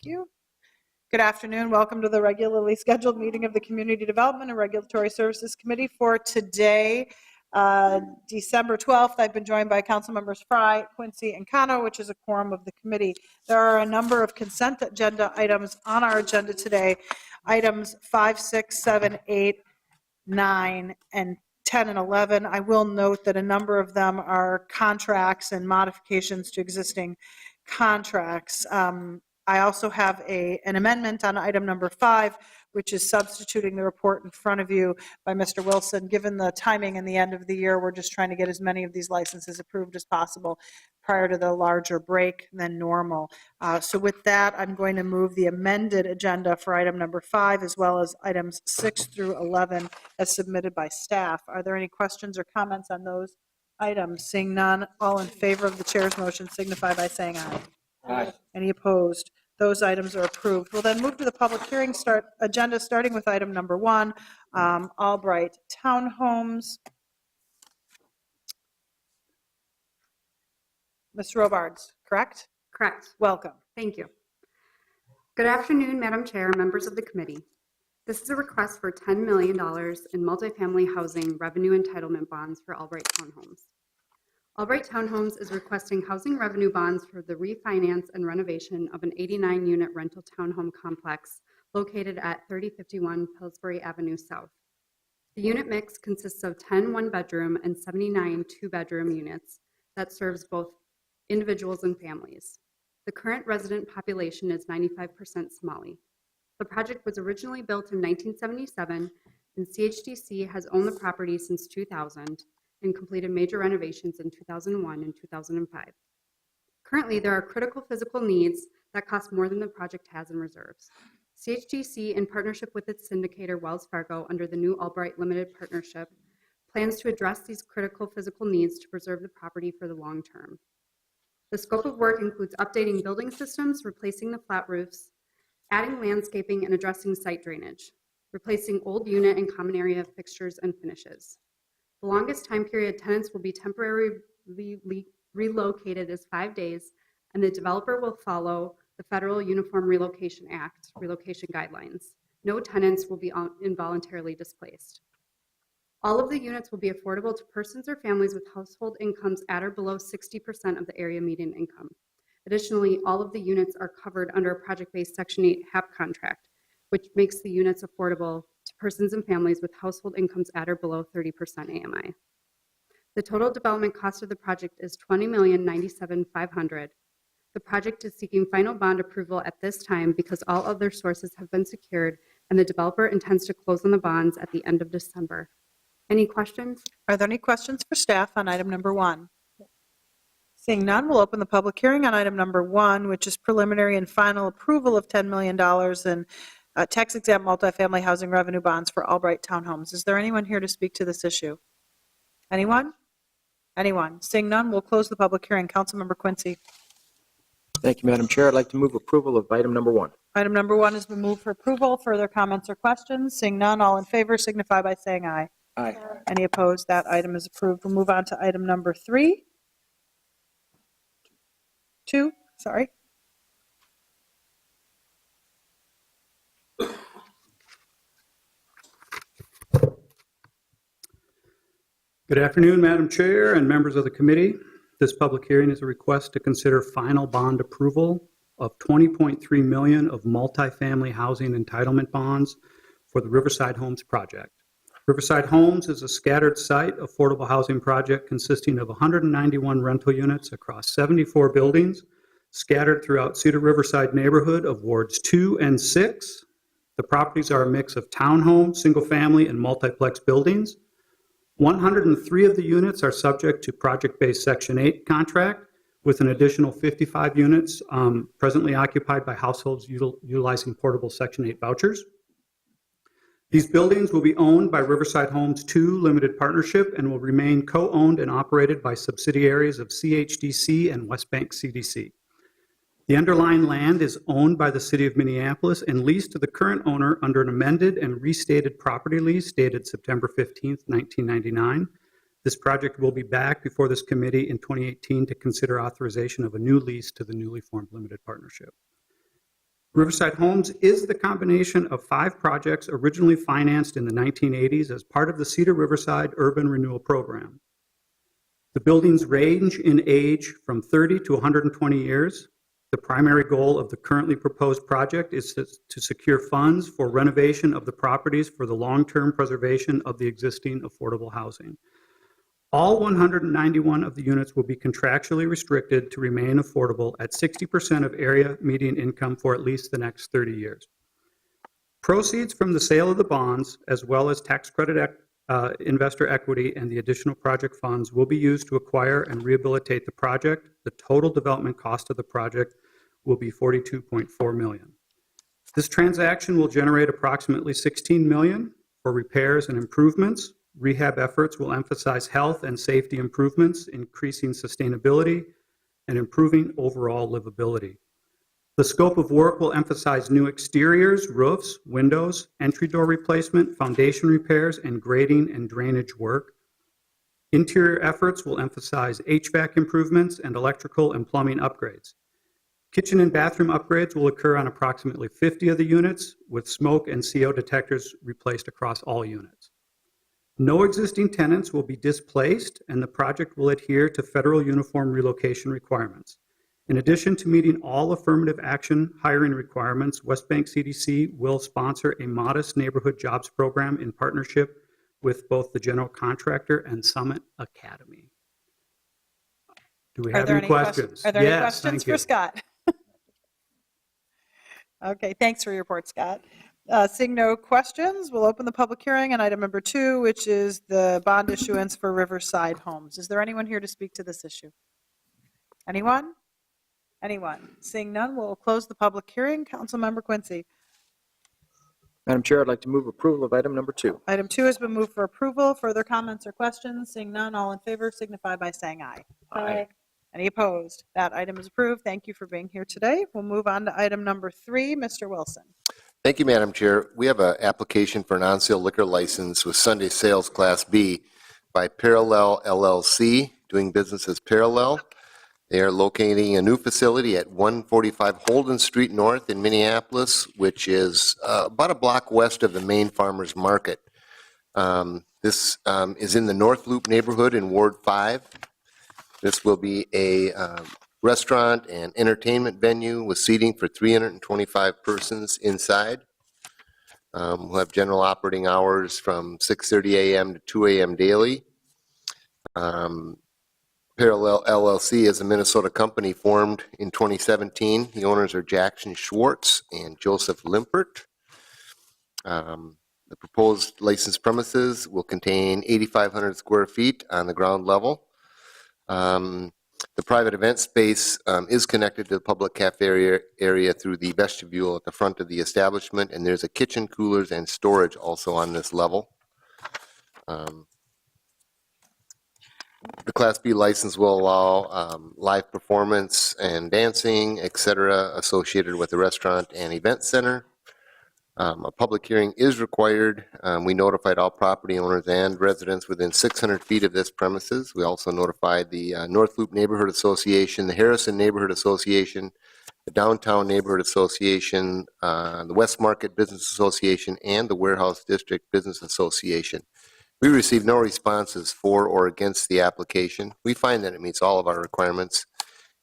you. Good afternoon. Welcome to the regularly scheduled meeting of the Community Development and Regulatory Services Committee for today, December 12th. I've been joined by council members Fry, Quincy, and Cano, which is a quorum of the committee. There are a number of consent agenda items on our agenda today. Items 5, 6, 7, 8, 9, and 10 and 11. I will note that a number of them are contracts and modifications to existing contracts. I also have an amendment on item number 5, which is substituting the report in front of you by Mr. Wilson. Given the timing and the end of the year, we're just trying to get as many of these licenses approved as possible prior to the larger break than normal. So with that, I'm going to move the amended agenda for item number 5 as well as items 6 through 11 as submitted by staff. Are there any questions or comments on those items? Seeing none, all in favor of the chair's motion signify by saying aye. Aye. Any opposed? Those items are approved. We'll then move to the public hearing agenda, starting with item number 1, Albright Townhomes. Ms. Robards, correct? Correct. Welcome. Thank you. Good afternoon, Madam Chair, members of the committee. This is a request for $10 million in multifamily housing revenue entitlement bonds for Albright Townhomes. Albright Townhomes is requesting housing revenue bonds for the refinance and renovation of an 89-unit rental townhome complex located at 3051 Pillsbury Avenue South. The unit mix consists of 10 one-bedroom and 79 two-bedroom units that serves both individuals and families. The current resident population is 95% Somali. The project was originally built in 1977, and CHDC has owned the property since 2000 and completed major renovations in 2001 and 2005. Currently, there are critical physical needs that cost more than the project has in reserves. CHDC, in partnership with its syndicator Wells Fargo under the new Albright Limited Partnership, plans to address these critical physical needs to preserve the property for the long term. The scope of work includes updating building systems, replacing the flat roofs, adding landscaping and addressing site drainage, replacing old unit and common area fixtures and finishes. The longest time period tenants will be temporarily relocated is 5 days, and the developer will follow the Federal Uniform Relocation Act relocation guidelines. No tenants will be involuntarily displaced. All of the units will be affordable to persons or families with household incomes at or below 60% of the area median income. Additionally, all of the units are covered under a project-based Section 8 HAP contract, which makes the units affordable to persons and families with household incomes at or below 30% AMI. The total development cost of the project is $20,097,500. The project is seeking final bond approval at this time because all other sources have been secured, and the developer intends to close on the bonds at the end of December. Any questions? Are there any questions for staff on item number 1? Seeing none, we'll open the public hearing on item number 1, which is preliminary and final approval of $10 million in tax-exempt multifamily housing revenue bonds for Albright Townhomes. Is there anyone here to speak to this issue? Anyone? Anyone? Seeing none, we'll close the public hearing. Councilmember Quincy. Thank you, Madam Chair. I'd like to move approval of item number 1. Item number 1 has been moved for approval. Further comments or questions? Seeing none, all in favor signify by saying aye. Aye. Any opposed? That item is approved. We'll move on to item number 3. 2, sorry. Good afternoon, Madam Chair and members of the committee. This public hearing is a request to consider final bond approval of $20.3 million of multifamily housing entitlement bonds for the Riverside Homes project. Riverside Homes is a scattered site affordable housing project consisting of 191 rental units across 74 buildings scattered throughout Cedar Riverside neighborhood of wards 2 and 6. The properties are a mix of townhomes, single-family, and multiplex buildings. 103 of the units are subject to project-based Section 8 contract, with an additional 55 units presently occupied by households utilizing portable Section 8 vouchers. These buildings will be owned by Riverside Homes 2 Limited Partnership and will remain co-owned and operated by subsidiaries of CHDC and West Bank CDC. The underlying land is owned by the City of Minneapolis and leased to the current owner under an amended and restated property lease dated September 15th, 1999. This project will be back before this committee in 2018 to consider authorization of a new lease to the newly formed limited partnership. Riverside Homes is the combination of 5 projects originally financed in the 1980s as part of the Cedar Riverside Urban Renewal Program. The buildings range in age from 30 to 120 years. The primary goal of the currently proposed project is to secure funds for renovation of the properties for the long-term preservation of the existing affordable housing. All 191 of the units will be contractually restricted to remain affordable at 60% of area median income for at least the next 30 years. Proceeds from the sale of the bonds, as well as tax credit investor equity and the additional project funds, will be used to acquire and rehabilitate the project. The total development cost of the project will be $42.4 million. This transaction will generate approximately $16 million for repairs and improvements. Rehab efforts will emphasize health and safety improvements, increasing sustainability and improving overall livability. The scope of work will emphasize new exteriors, roofs, windows, entry door replacement, foundation repairs, and grading and drainage work. Interior efforts will emphasize HVAC improvements and electrical and plumbing upgrades. Kitchen and bathroom upgrades will occur on approximately 50 of the units, with smoke and CO detectors replaced across all units. No existing tenants will be displaced, and the project will adhere to federal uniform relocation requirements. In addition to meeting all affirmative action hiring requirements, West Bank CDC will sponsor a modest neighborhood jobs program in partnership with both the general contractor and Summit Academy. Do we have any questions? Are there any Yes, questions thank you. for Scott? Okay, thanks for your report, Scott. Seeing no questions, we'll open the public hearing on item number 2, which is the bond issuance for Riverside Homes. Is there anyone here to speak to this issue? Anyone? Anyone? Seeing none, we'll close the public hearing. Councilmember Quincy. Madam Chair, I'd like to move approval of item number 2. Item 2 has been moved for approval. Further comments or questions? Seeing none, all in favor signify by saying aye. Aye. Any opposed? That item is approved. Thank you for being here today. We'll move on to item number 3. Mr. Wilson. Thank you, Madam Chair. We have an application for an on-sale liquor license with Sunday Sales Class B by Parallel LLC, doing business as Parallel. They are locating a new facility at 145 Holden Street North in Minneapolis, which is about a block west of the main farmers market. This is in the North Loop neighborhood in Ward 5. This will be a restaurant and entertainment venue with seating for 325 persons inside. We'll have general operating hours from 6:30 a.m. to 2 a.m. daily. Parallel LLC is a Minnesota company formed in 2017. The owners are Jackson Schwartz and Joseph Limpert. The proposed licensed premises will contain 8,500 square feet on the ground level. The private event space is connected to the public cafe area through the vestibule at the front of the establishment, and there's a kitchen, coolers, and storage also on this level. The Class B license will allow live performance and dancing, etc., associated with the restaurant and event center. A public hearing is required. We notified all property owners and residents within 600 feet of this premises. We also notified the North Loop Neighborhood Association, the Harrison Neighborhood Association, the Downtown Neighborhood Association, the West Market Business Association, and the Warehouse District Business Association. We received no responses for or against the application. We find that it meets all of our requirements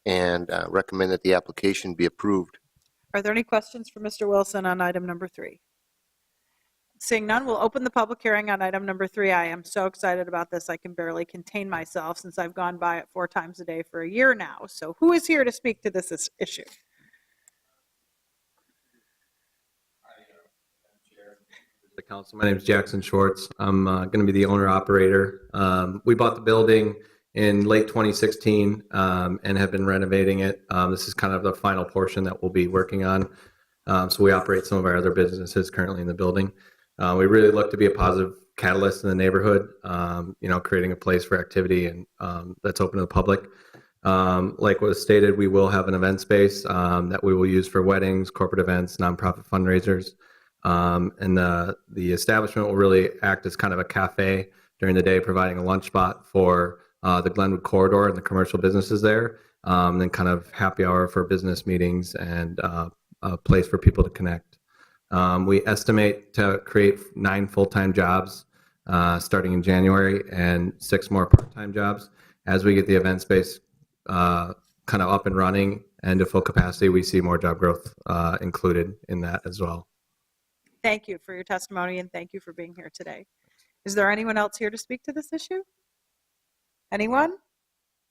and recommend that the application be approved. Are there any questions for Mr. Wilson on item number 3? Seeing none, we'll open the public hearing on item number 3. I am so excited about this. I can barely contain myself since I've gone by it 4 times a day for a year now. So who is here to speak to this issue? The council. My name is Jackson Schwartz. I'm going to be the owner-operator. We bought the building in late 2016 and have been renovating it. This is kind of the final portion that we'll be working on. So we operate some of our other businesses currently in the building. We really look to be a positive catalyst in the neighborhood, creating a place for activity and that's open to the public. Like was stated, we will have an event space that we will use for weddings, corporate events, nonprofit fundraisers. And the establishment will really act as kind of a cafe during the day, providing a lunch spot for the Glenwood corridor and the commercial businesses there, and then kind of happy hour for business meetings and a place for people to connect. We estimate to create 9 full-time jobs starting in January and 6 more part-time jobs. As we get the event space kind of up and running and to full capacity, we see more job growth included in that as well. Thank you for your testimony, and thank you for being here today. Is there anyone else here to speak to this issue? Anyone?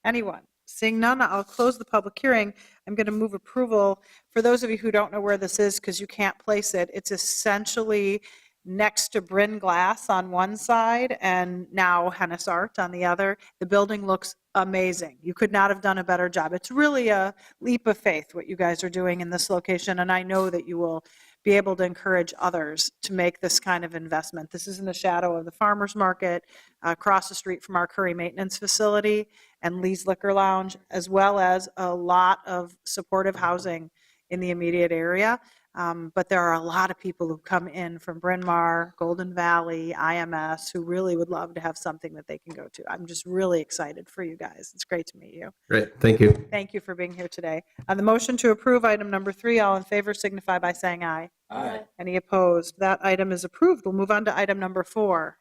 Anyone? Seeing none, I'll close the public hearing. I'm going to move approval. For those of you who don't know where this is because you can't place it, it's essentially next to Bryn Glass on one side and now Hennis Art on the other. The building looks amazing. You could not have done a better job. It's really a leap of faith what you guys are doing in this location, and I know that you will be able to encourage others to make this kind of investment. This is in the shadow of the farmers market, across the street from our Curry Maintenance Facility and Lee's Liquor Lounge, as well as a lot of supportive housing in the immediate area. But there are a lot of people who come in from Bryn Mawr, Golden Valley, IMS, who really would love to have something that they can go to. I'm just really excited for you guys. It's great to meet you. Great, thank you. Thank you for being here today. On the motion to approve item number 3, all in favor signify by saying aye. Aye. Any opposed? That item is approved. We'll move on to item number 4.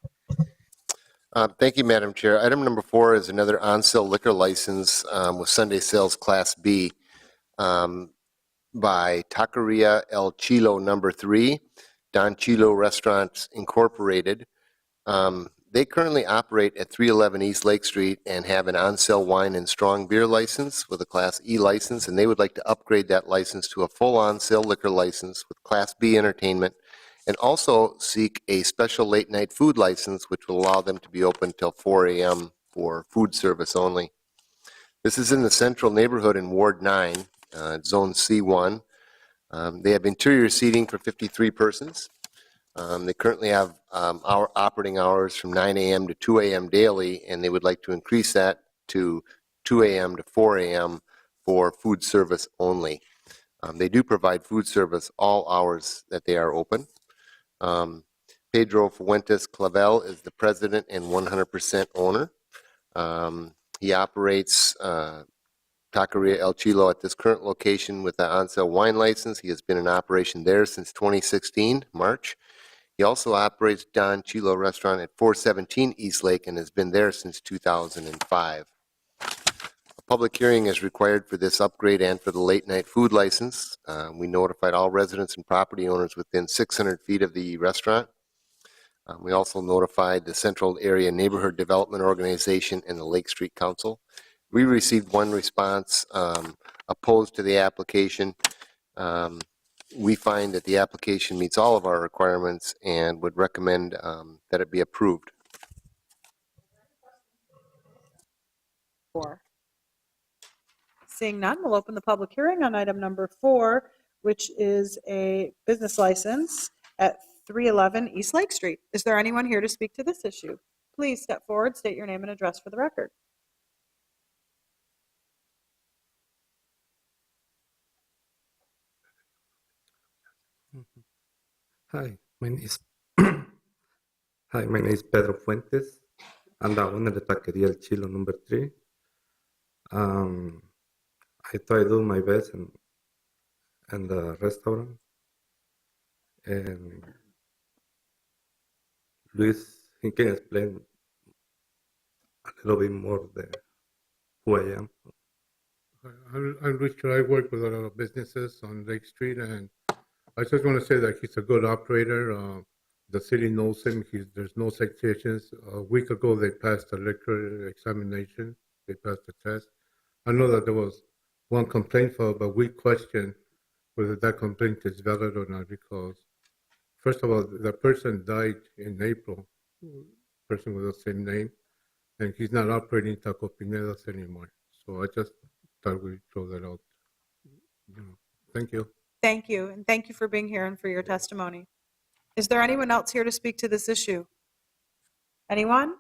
Thank you, Madam Chair. Item number 4 is another on-sale liquor license with Sunday sales Class B by Taqueria El Chilo number 3, Don Chilo Restaurants Incorporated. They currently operate at 311 East Lake Street and have an on-sale wine and strong beer license with a Class E license, and they would like to upgrade that license to a full on-sale liquor license with Class B entertainment, and also seek a special late-night food license, which will allow them to be open until 4 a.m. for food service only. This is in the central neighborhood in Ward 9, Zone C1. They have interior seating for 53 persons. They currently have our operating hours from 9 a.m. to 2 a.m. daily, and they would like to increase that to 2 a.m. to 4 a.m. for food service only. They do provide food service all hours that they are open. Pedro Fuentes Clavel is the president and 100% owner. He operates Taqueria El Chilo at this current location with an on-sale wine license. He has been in operation there since 2016, March. He also operates Don Chilo Restaurant at 417 East Lake and has been there since 2005. A public hearing is required for this upgrade and for the late-night food license. We notified all residents and property owners within 600 feet of the restaurant. We also notified the Central Area Neighborhood Development Organization and the Lake Street Council. We received one response opposed to the application. We find that the application meets all of our requirements and would recommend that it be approved. 4. Seeing none, we'll open the public hearing on item number 4, which is a business license at 311 East Lake Street. Is there anyone here to speak to this issue? Please step forward, state your name and address for the record. Hi, my name is Hi, my name is Pedro Fuentes. I'm the owner of Taqueria El Chilo number 3. I try to do my best in the restaurant. And Luis, he can explain a little bit more who I am. I'm Richard. I work with a lot of businesses on Lake Street, and I just want to say that he's a good operator. The city knows him. There's no citations. A week ago, they passed the liquor examination. They passed the test. I know that there was one complaint filed, but we question whether that complaint is valid or not, because first of all, the person died in April, person with the same name, and he's not operating Taco Pinedas anymore. So I just thought we'd throw that out. Thank you. Thank you, and thank you for being here and for your testimony. Is there anyone else here to speak to this issue? Anyone?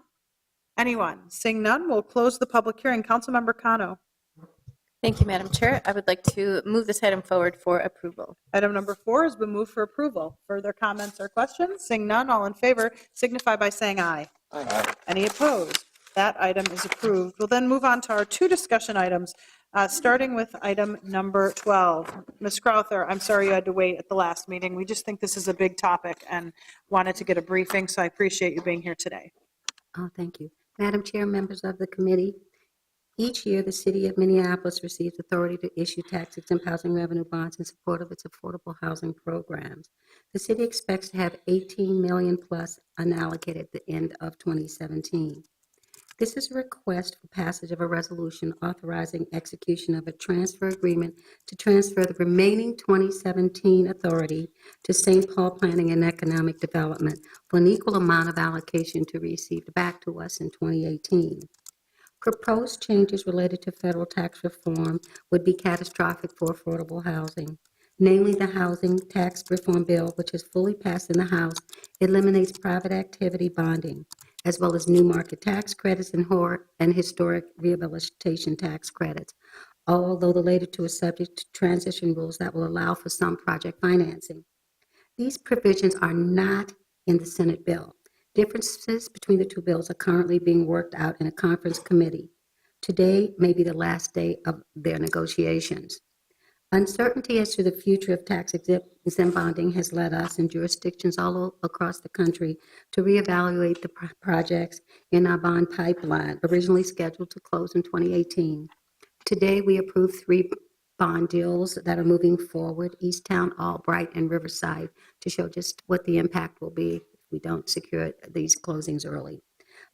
Anyone? Seeing none, we'll close the public hearing. Councilmember Cano. Thank you, Madam Chair. I would like to move this item forward for approval. Item number 4 has been moved for approval. Further comments or questions? Seeing none, all in favor signify by saying aye. Aye. Any opposed? That item is approved. We'll then move on to our 2 discussion items. Starting with item number 12. Ms. Crowther, I'm sorry you had to wait at the last meeting. We just think this is a big topic and wanted to get a briefing, so I appreciate you being here today. Oh, thank you. Madam Chair, members of the committee, each year the city of Minneapolis receives authority to issue tax-exempt housing revenue bonds in support of its affordable housing programs. The city expects to have 18 million plus unallocated at the end of 2017. This is a request for passage of a resolution authorizing execution of a transfer agreement to transfer the remaining 2017 authority to St. Paul Planning and Economic Development for an equal amount of allocation to be received back to us in 2018. Proposed changes related to federal tax reform would be catastrophic for affordable housing. Namely, the Housing Tax Reform Bill, which is fully passed in the House, eliminates private activity bonding, as well as new market tax credits and historic rehabilitation tax credits, although the latter two are subject to transition rules that will allow for some project financing. These provisions are not in the Senate bill. Differences between the two bills are currently being worked out in a conference committee. Today may be the last day of their negotiations. Uncertainty as to the future of tax-exempt bonding has led us in jurisdictions all across the country to reevaluate the projects in our bond pipeline, originally scheduled to close in 2018. Today, we approved 3 bond deals that are moving forward, Easttown, Albright, and Riverside, to show just what the impact will be if we don't secure these closings early.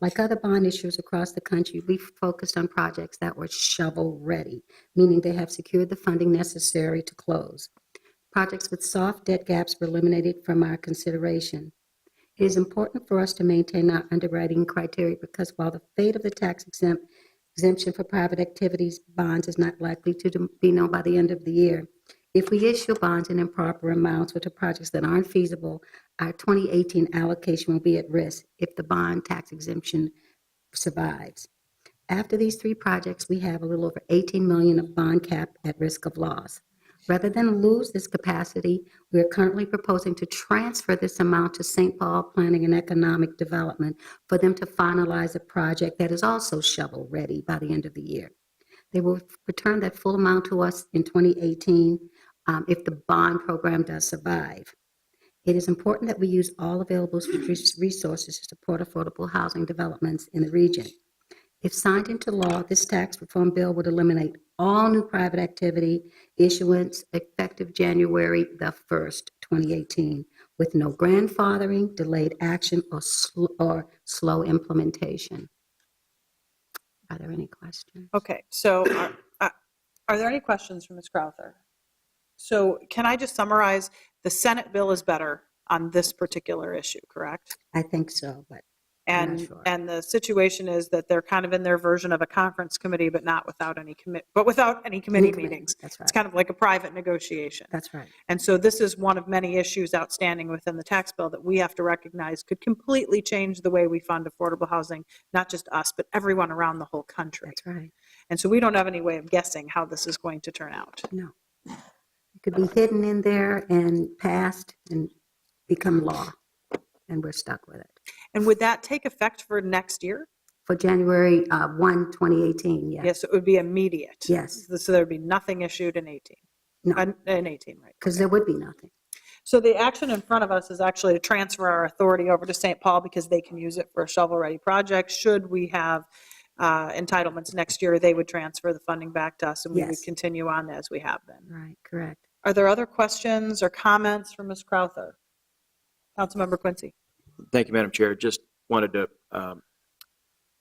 Like other bond issuers across the country, we focused on projects that were shovel-ready, meaning they have secured the funding necessary to close. Projects with soft debt gaps were eliminated from our consideration. It is important for us to maintain our underwriting criteria because while the fate of the exemption for private activities bonds is not likely to be known by the end of the year, if we issue bonds in improper amounts or to projects that aren't feasible, our 2018 allocation will be at risk if the bond tax exemption survives. After these 3 projects, we have a little over 18 million of bond cap at risk of loss. Rather than lose this capacity, we are currently proposing to transfer this amount to St. Paul Planning and Economic Development for them to finalize a project that is also shovel-ready by the end of the year. They will return that full amount to us in 2018 if the bond program does survive. It is important that we use all available resources to support affordable housing developments in the region. If signed into law, this tax reform bill would eliminate all new private activity issuance effective January the 1st, 2018, with no grandfathering, delayed action, or slow implementation. Are there any questions? Okay, so are there any questions for Ms. Crowther? So can I just summarize? The Senate bill is better on this particular issue, correct? I think so, but I'm not sure. And the situation is that they're kind of in their version of a conference committee, but without any committee meetings. That's right. It's kind of like a private negotiation. That's right. And so this is one of many issues outstanding within the tax bill that we have to recognize could completely change the way we fund affordable housing, not just us, but everyone around the whole country. That's right. And so we don't have any way of guessing how this is going to turn out. No. It could be hidden in there and passed and become law, and we're stuck with it. And would that take effect for next year? For January 1, 2018, yes. Yes, it would be immediate. Yes. So there would be nothing issued in 18. No. In 18, right? Because there would be nothing. So the action in front of us is actually to transfer our authority over to St. Paul because they can use it for a shovel-ready project. Should we have entitlements next year, they would transfer the funding back to us and we would Yes. continue on as we have been. Right, correct. Are there other questions or comments from Ms. Crowther? Councilmember Quincy. Thank you, Madam Chair. Just wanted to,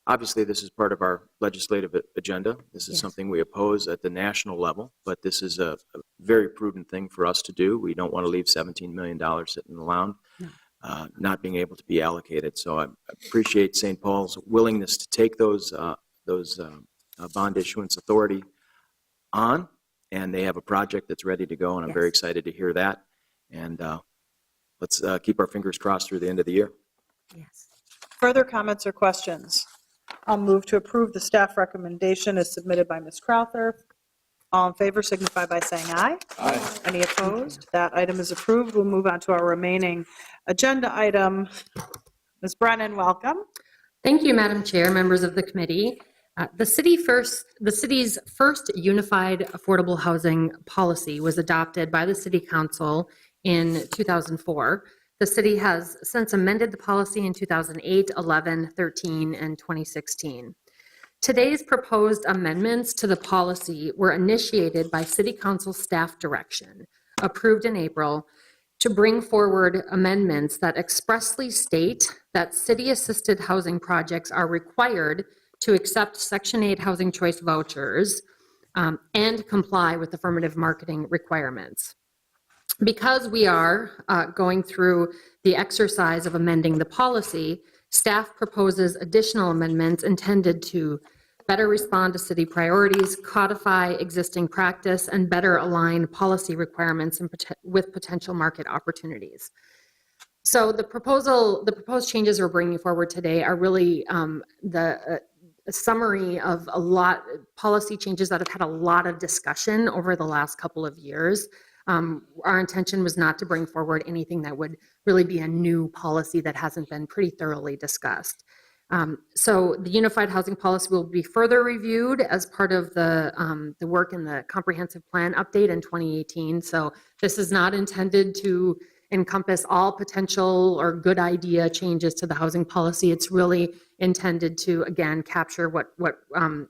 obviously, this is part of our legislative agenda. This is Yes. something we oppose at the national level, but this is a very prudent thing for us to do. We don't want to leave $17 million sitting around, No. not being able to be allocated. So I appreciate St. Paul's willingness to take those bond issuance authority on, and they have a project that's ready to go, and I'm very Yes. excited to hear that. And let's keep our fingers crossed through the end of the year. Yes. Further comments or questions? I'll move to approve the staff recommendation as submitted by Ms. Crowther. All in favor signify by saying aye. Aye. Any opposed? That item is approved. We'll move on to our remaining agenda item. Ms. Brennan, welcome. Thank you, Madam Chair, members of the committee. The city's first unified affordable housing policy was adopted by the City Council in 2004. The city has since amended the policy in 2008, 11, 13, and 2016. Today's proposed amendments to the policy were initiated by City Council staff direction, approved in April, to bring forward amendments that expressly state that city-assisted housing projects are required to accept Section 8 housing choice vouchers and comply with affirmative marketing requirements. Because we are going through the exercise of amending the policy, staff proposes additional amendments intended to better respond to city priorities, codify existing practice, and better align policy requirements with potential market opportunities. So the proposed changes we're bringing forward today are really a summary of policy changes that have had a lot of discussion over the last couple of years. Our intention was not to bring forward anything that would really be a new policy that hasn't been pretty thoroughly discussed. So the unified housing policy will be further reviewed as part of the work in the comprehensive plan update in 2018. So this is not intended to encompass all potential or good idea changes to the housing policy. It's really intended to, again, capture what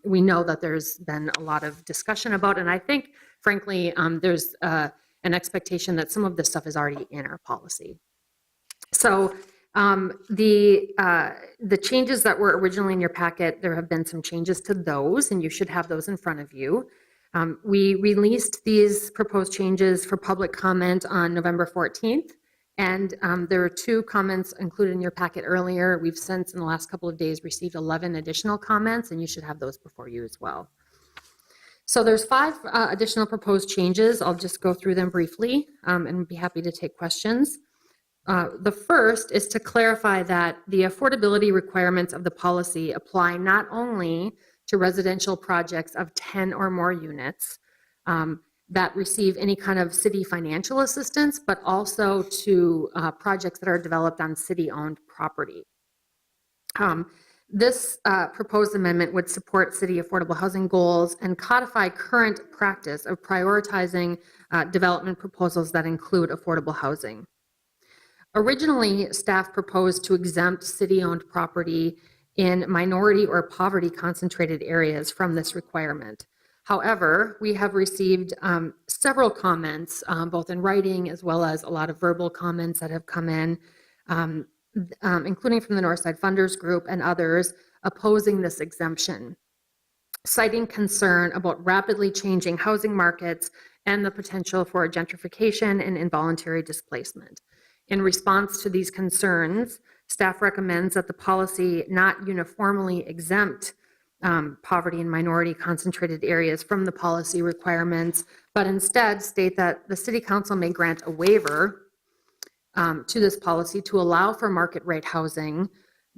we know that there's been a lot of discussion about. And I think, frankly, there's an expectation that some of this stuff is already in our policy. So the changes that were originally in your packet, there have been some changes to those, and you should have those in front of you. We released these proposed changes for public comment on November 14th, and there are 2 comments included in your packet earlier. We've since, in the last couple of days, received 11 additional comments, and you should have those before you as well. So there's 5 additional proposed changes. I'll just go through them briefly and be happy to take questions. The first is to clarify that the affordability requirements of the policy apply not only to residential projects of 10 or more units that receive any kind of city financial assistance, but also to projects that are developed on city-owned property. This proposed amendment would support city affordable housing goals and codify current practice of prioritizing development proposals that include affordable housing. Originally, staff proposed to exempt city-owned property in minority or poverty-concentrated areas from this requirement. However, we have received several comments, both in writing as well as a lot of verbal comments that have come in, including from the Northside Funders Group and others, opposing this exemption, citing concern about rapidly changing housing markets and the potential for gentrification and involuntary displacement. In response to these concerns, staff recommends that the policy not uniformly exempt poverty and minority concentrated areas from the policy requirements, but instead state that the City Council may grant a waiver to this policy to allow for market rate housing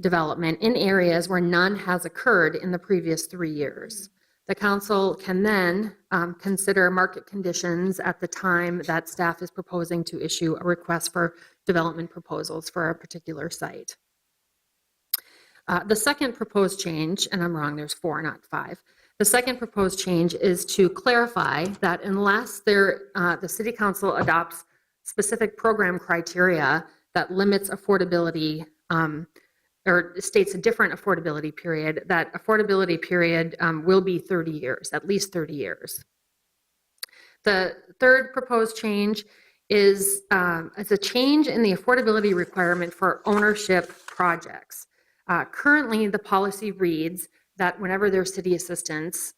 development in areas where none has occurred in the previous 3 years. The council can then consider market conditions at the time that staff is proposing to issue a request for development proposals for a particular site. The second proposed change, and I'm wrong, there's 4, not 5. The second proposed change is to clarify that unless the City Council adopts specific program criteria that limits affordability or states a different affordability period, that affordability period will be 30 years, at least 30 years. The third proposed change is a change in the affordability requirement for ownership projects. Currently, the policy reads that whenever there's city assistance,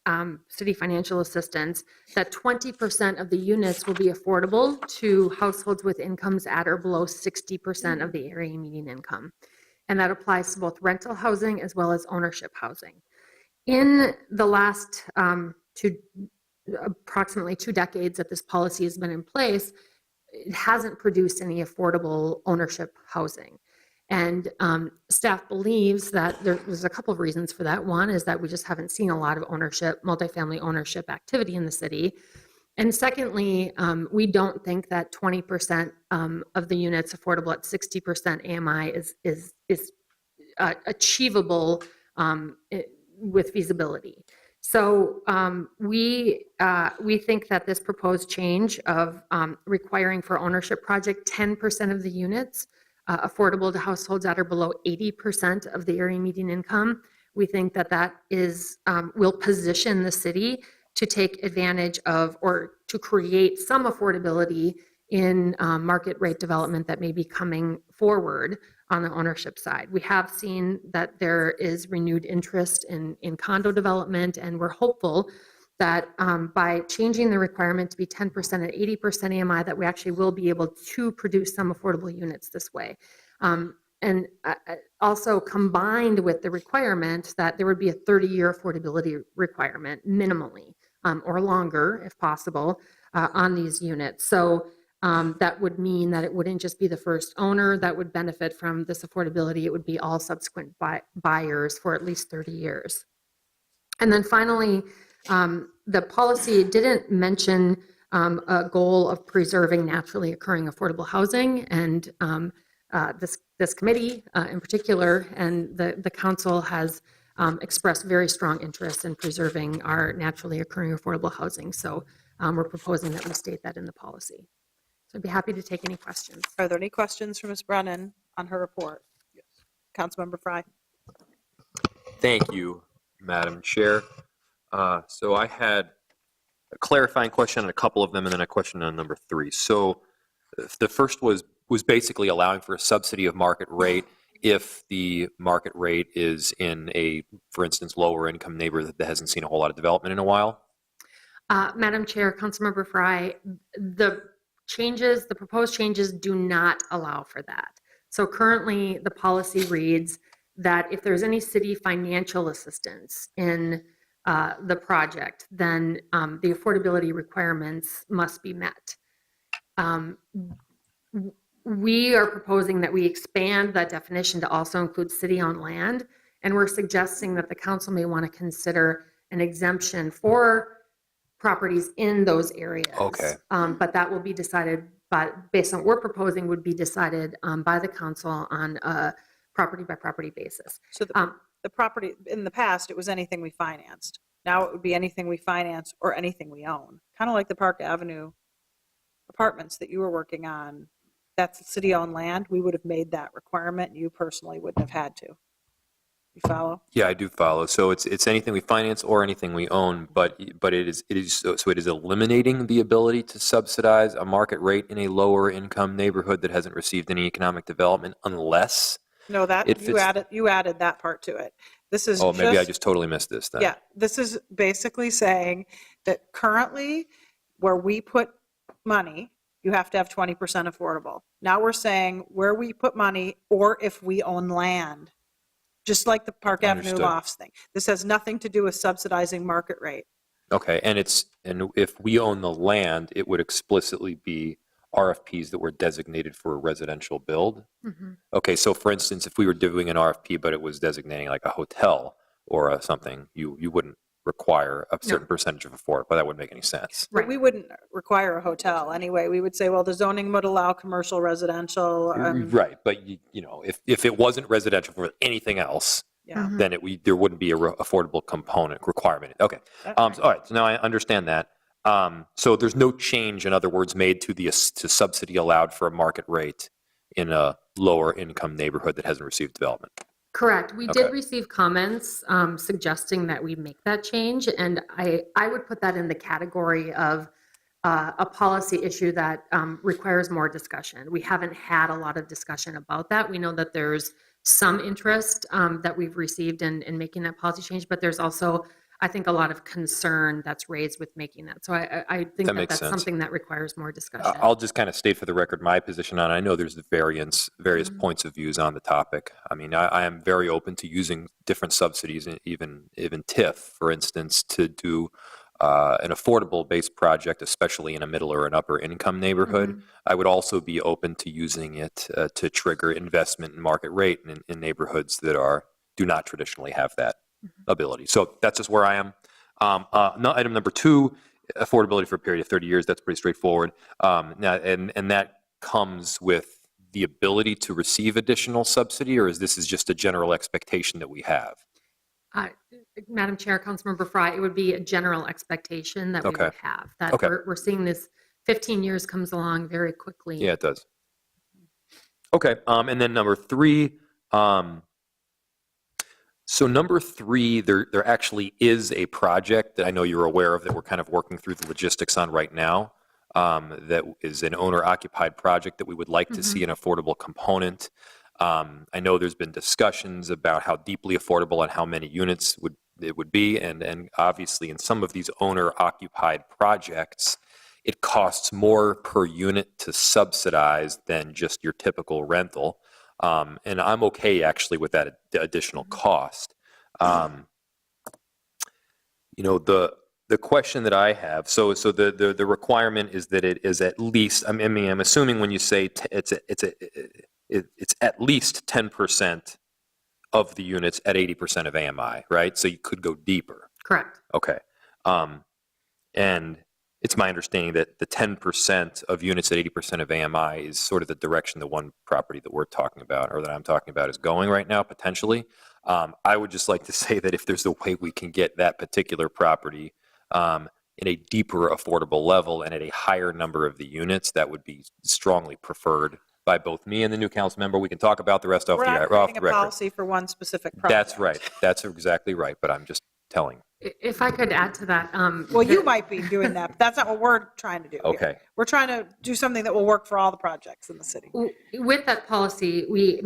city financial assistance, that 20% of the units will be affordable to households with incomes at or below 60% of the area median income. And that applies to both rental housing as well as ownership housing. In the last approximately 2 decades that this policy has been in place, it hasn't produced any affordable ownership housing. And staff believes that there's a couple of reasons for that. One is that we just haven't seen a lot of multifamily ownership activity in the city. And secondly, we don't think that 20% of the units affordable at 60% AMI is achievable with feasibility. So we think that this proposed change of requiring for ownership project 10% of the units affordable to households that are below 80% of the area median income, we think that that is will position the city to take advantage of or to create some affordability in market rate development that may be coming forward on the ownership side. We have seen that there is renewed interest in condo development, and we're hopeful that by changing the requirement to be 10% and 80% AMI, that we actually will be able to produce some affordable units this way. And also combined with the requirement that there would be a 30-year affordability requirement minimally, or longer if possible, on these units. So that would mean that it wouldn't just be the first owner that would benefit from this affordability. It would be all subsequent buyers for at least 30 years. And then finally, the policy didn't mention a goal of preserving naturally occurring affordable housing. And this committee in particular and the council has expressed very strong interest in preserving our naturally occurring affordable housing. So we're proposing that we state that in the policy. So I'd be happy to take any questions. Are there any questions for Ms. Brennan on her report? Yes. Councilmember Fry. Thank you, Madam Chair. So I had a clarifying question on a couple of them and then a question on number 3. So the first was basically allowing for a subsidy of market rate if the market rate is in a, for instance, lower income neighborhood that hasn't seen a whole lot of development in a while. Madam Chair, Councilmember Fry, the proposed changes do not allow for that. So currently the policy reads that if there's any city financial assistance in the project, then the affordability requirements must be met. We are proposing that we expand that definition to also include city-owned land, and we're suggesting that the council may want to consider an exemption for properties in those areas. Okay. But that will be decided based on what we're proposing would be decided by the council on a property by property basis. So the property, in the past, it was anything we financed. Now it would be anything we finance or anything we own. Kind of like the Park Avenue apartments that you were working on. That's city-owned land. We would have made that requirement. You personally wouldn't have had to. You follow? Yeah, I do follow. So it's anything we finance or anything we own, but it is eliminating the ability to subsidize a market rate in a lower income neighborhood that hasn't received any economic development unless No, that it you added that part to it. This is maybe I just totally missed this then. Yeah, this is basically saying that currently where we put money, you have to have 20% affordable. Now we're saying where we put money or if we own land, just like the Park Avenue Understood. lofts thing. This has nothing to do with subsidizing market rate. Okay, and if we own the land, it would explicitly be RFPs that were designated for a residential build. Mm-hmm. Okay, so for instance, if we were doing an RFP, but it was designating like a hotel or something, you wouldn't require a certain percentage of affordable. That wouldn't make any sense. But we wouldn't require a hotel anyway. We would say, well, the zoning would allow commercial, residential. Right, but if it wasn't residential for anything else, Yeah. then there wouldn't be a affordable component requirement. Okay, so, all right. So now I understand that. So there's no change, in other words, made to subsidy allowed for a market rate in a lower income neighborhood that hasn't received development. Correct. We Okay. did receive comments suggesting that we make that change, and I would put that in the category of a policy issue that requires more discussion. We haven't had a lot of discussion about that. We know that there's some interest that we've received in making that policy change, but there's also, I think, a lot of concern that's raised with making that. So I think That makes that's sense. something that requires more discussion. I'll just kind of state for the record my position on it. I know there's various points of views on the topic. I mean, I am very open to using different subsidies, even TIF, for instance, to do an affordable based project, especially in a middle or an upper income neighborhood. Mm-hmm. I would also be open to using it to trigger investment in market rate in neighborhoods that do not traditionally have that ability. So that's just where I am. Item number 2, affordability for a period of 30 years. That's pretty straightforward. Now, and that comes with the ability to receive additional subsidy, or is this just a general expectation that we have? Madam Chair, Councilmember Fry, it would be a general expectation that we Okay. would have. That Okay. we're seeing this 15 years comes along very quickly. Yeah, it does. Okay, and then number 3, so number 3, there actually is a project that I know you're aware of that we're kind of working through the logistics on right now. That is an owner-occupied project that we would like to see an affordable component. I know there's been discussions about how deeply affordable and how many units it would be, and obviously in some of these owner-occupied projects, it costs more per unit to subsidize than just your typical rental. And I'm okay actually with that additional cost. The question that I have, so the requirement is that it is at least, I'm assuming when you say it's at least 10% of the units at 80% of AMI, right? So you could go deeper. Correct. Okay. And it's my understanding that the 10% of units at 80% of AMI is sort of the direction the one property that we're talking about, or that I'm talking about, is going right now, potentially. I would just like to say that if there's a way we can get that particular property in a deeper affordable level and at a higher number of the units, that would be strongly preferred by both me and the new council member. We can talk about the rest off We're the not record. creating a policy for one specific project. That's right. That's exactly right. But I'm just telling. If I could add to that. Well, you might be doing that, but that's not what we're trying to do here. Okay. We're trying to do something that will work for all the projects in the city. With that policy, we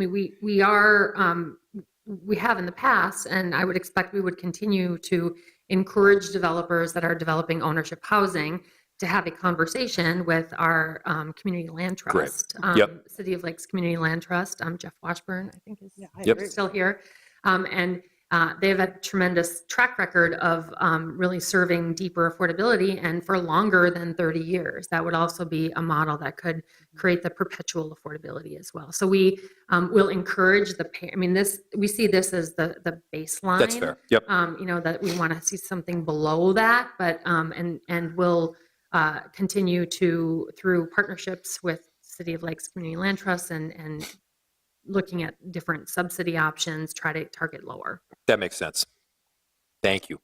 have in the past, and I would expect we would continue to encourage developers that are developing ownership housing to have a conversation with our community land trust. Yep. City of Lakes Community Land Trust. Jeff Washburn, I think, is Yep. still here. And they have a tremendous track record of really serving deeper affordability and for longer than 30 years. That would also be a model that could create the perpetual affordability as well. So we will encourage we see this as the baseline. That's fair. Yep. That we want to see something below that, but and we'll continue to, through partnerships with City of Lakes Community Land Trust and looking at different subsidy options, try to target lower. That makes sense. Thank you.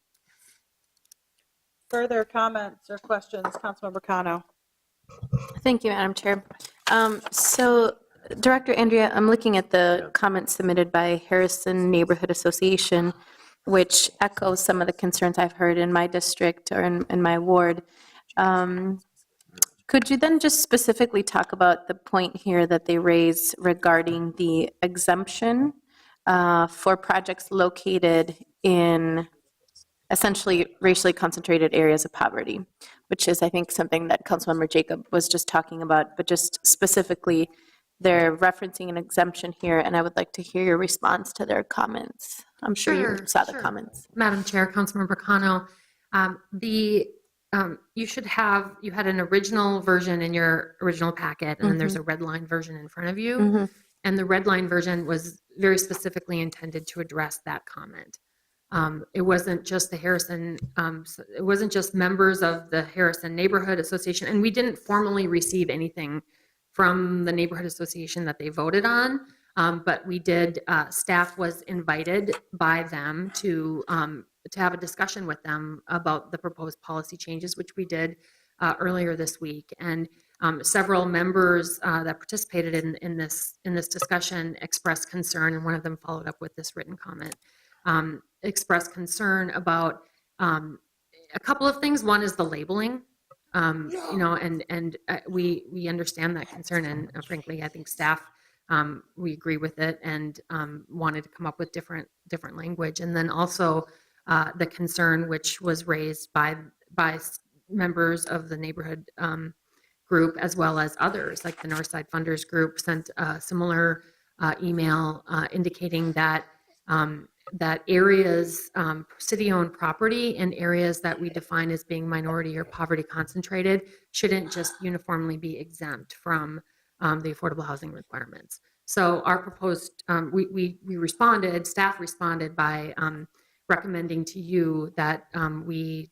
Further comments or questions, Councilmember Cano? Thank you, Madam Chair. So, Director Andrea, I'm looking at the comments submitted by Harrison Neighborhood Association, which echoes some of the concerns I've heard in my district or in my ward. Could you then just specifically talk about the point here that they raise regarding the exemption for projects located in essentially racially concentrated areas of poverty, which is, I think, something that Councilmember Jacob was just talking about, but just specifically, they're referencing an exemption here, and I would like to hear your response to their comments. I'm sure you saw the comments. Madam Chair, Councilmember Cano, you had an original version in your original packet, and then there's a red line version in front of you. And the red line version was very specifically intended to address that comment. It wasn't just the Harrison, it wasn't just members of the Harrison Neighborhood Association, and we didn't formally receive anything from the neighborhood association that they voted on, but we did, staff was invited by them to have a discussion with them about the proposed policy changes, which we did earlier this week. And several members that participated in this discussion expressed concern, and one of them followed up with this written comment, expressed concern about a couple of things. One is the labeling, and we understand that concern, and frankly, I think staff, we agree with it and wanted to come up with different language. And then also the concern which was raised by members of the neighborhood group, as well as others, like the Northside Funders Group sent a similar email indicating that that areas, city-owned property in areas that we define as being minority or poverty concentrated shouldn't just uniformly be exempt from the affordable housing requirements. So our proposed, we responded, staff responded by recommending to you that we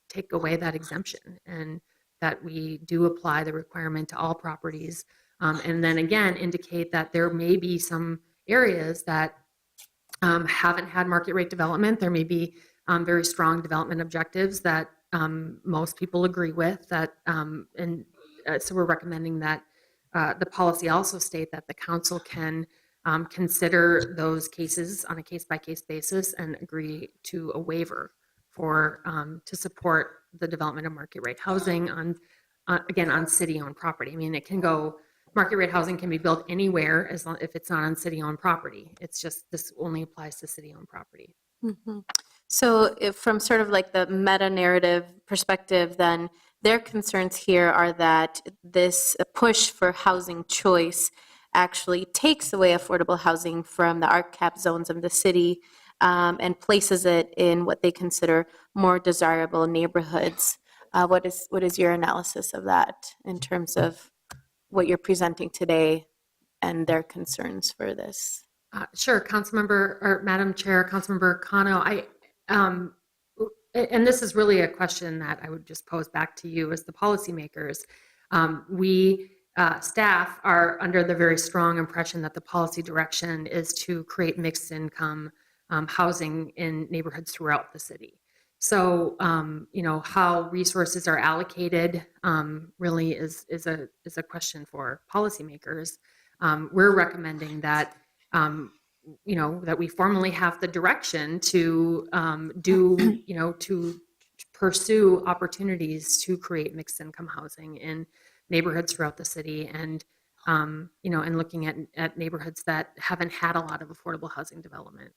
take away that exemption and that we do apply the requirement to all properties. And then again, indicate that there may be some areas that haven't had market rate development. There may be very strong development objectives that most people agree with. So we're recommending that the policy also state that the council can consider those cases on a case-by-case basis and agree to a waiver for to support the development of market rate housing again on city-owned property. I mean, it can go. Market rate housing can be built anywhere as long if it's not on city-owned property. It's just this only applies to city-owned property. Mhm. So if from sort of like the meta-narrative perspective, then their concerns here are that this push for housing choice actually takes away affordable housing from the RCAP zones of the city and places it in what they consider more desirable neighborhoods. What is your analysis of that in terms of what you're presenting today and their concerns for this? Sure, Councilmember or Madam Chair, Councilmember Cano, and this is really a question that I would just pose back to you as the policymakers. We staff are under the very strong impression that the policy direction is to create mixed income housing in neighborhoods throughout the city. So, how resources are allocated really is a question for policymakers. We're recommending that that we formally have the direction to to pursue opportunities to create mixed income housing in neighborhoods throughout the city, and and looking at neighborhoods that haven't had a lot of affordable housing development.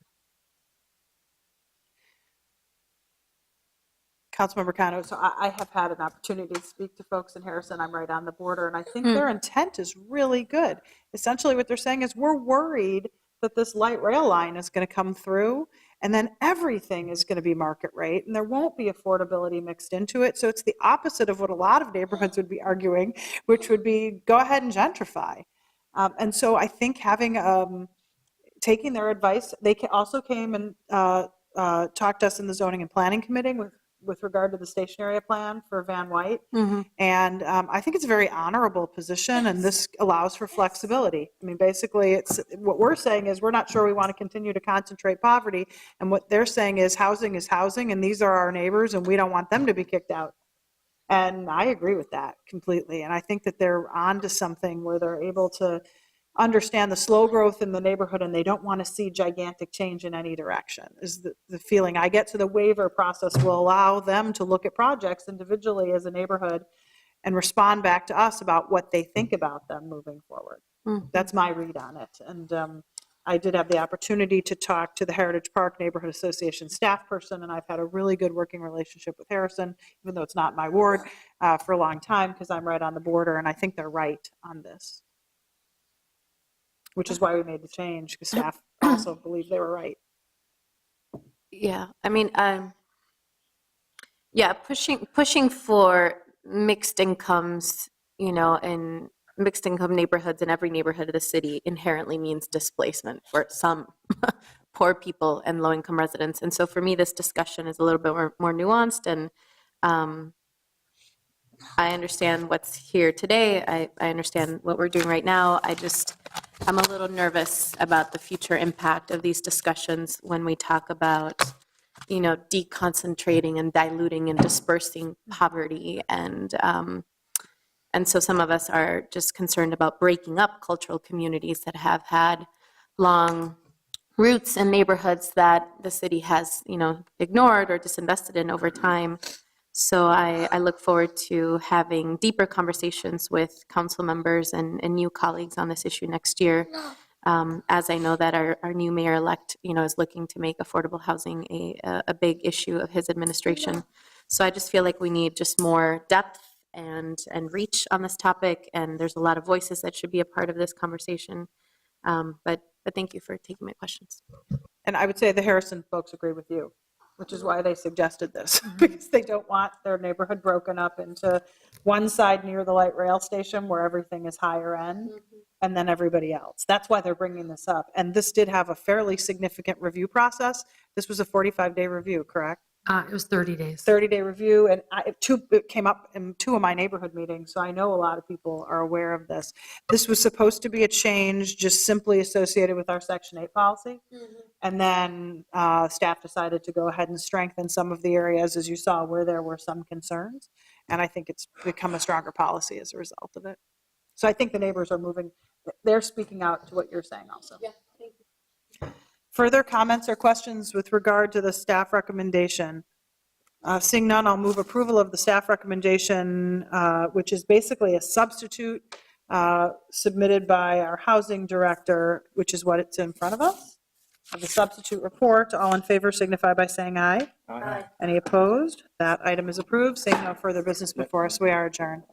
Councilmember Cano, so I have had an opportunity to speak to folks in Harrison. I'm right on the border, and I think their intent is really good. Essentially, what they're saying is we're worried that this light rail line is going to come through, and then everything is going to be market rate, and there won't be affordability mixed into it. So it's the opposite of what a lot of neighborhoods would be arguing, which would be go ahead and gentrify. And so I think having taking their advice, they also came and talked to us in the Zoning and Planning Committee with regard to the station area plan for Van White. And I think it's a very honorable position, and this allows for flexibility. I mean, basically, it's what we're saying is we're not sure we want to continue to concentrate poverty, and what they're saying is housing, and these are our neighbors, and we don't want them to be kicked out. And I agree with that completely, and I think that they're on to something where they're able to understand the slow growth in the neighborhood, and they don't want to see gigantic change in any direction, is the feeling I get. So the waiver process will allow them to look at projects individually as a neighborhood and respond back to us about what they think about them moving forward. That's my read on it. And I did have the opportunity to talk to the Heritage Park Neighborhood Association staff person, and I've had a really good working relationship with Harrison, even though it's not my ward, for a long time, because I'm right on the border, and I think they're right on this. Which is why we made the change, because staff also believed they were right. Yeah, I mean, pushing for mixed incomes, in mixed income neighborhoods in every neighborhood of the city inherently means displacement for some poor people and low income residents. And so for me, this discussion is a little bit more nuanced, and I understand what's here today. I understand what we're doing right now. I'm a little nervous about the future impact of these discussions when we talk about, deconcentrating and diluting and dispersing poverty. And so some of us are just concerned about breaking up cultural communities that have had long roots in neighborhoods that the city has, ignored or disinvested in over time. So I look forward to having deeper conversations with council members and new colleagues on this issue next year, as I know that our new mayor-elect, is looking to make affordable housing a big issue of his administration. So I just feel like we need just more depth and reach on this topic, and there's a lot of voices that should be a part of this conversation. But thank you for taking my questions. And I would say the Harrison folks agree with you, which is why they suggested this, because they don't want their neighborhood broken up into one side near the light rail station where everything is higher end, and then everybody else. That's why they're bringing this up. And this did have a fairly significant review process. This was a 45-day review, correct? It was 30 days. 30-day review, and it came up in 2 of my neighborhood meetings, so I know a lot of people are aware of this. This was supposed to be a change just simply associated with our Section 8 policy, And then staff decided to go ahead and strengthen some of the areas, as you saw, where there were some concerns. And I think it's become a stronger policy as a result of it. So I think the neighbors are moving, they're speaking out to what you're saying also. Yeah, thank you. Further comments or questions with regard to the staff recommendation? Seeing none, I'll move approval of the staff recommendation, which is basically a substitute submitted by our housing director, which is what it's in front of us. Of the substitute report, all in favor signify by saying aye. Aye. Any opposed? That item is approved. Seeing no further business before us, we are adjourned.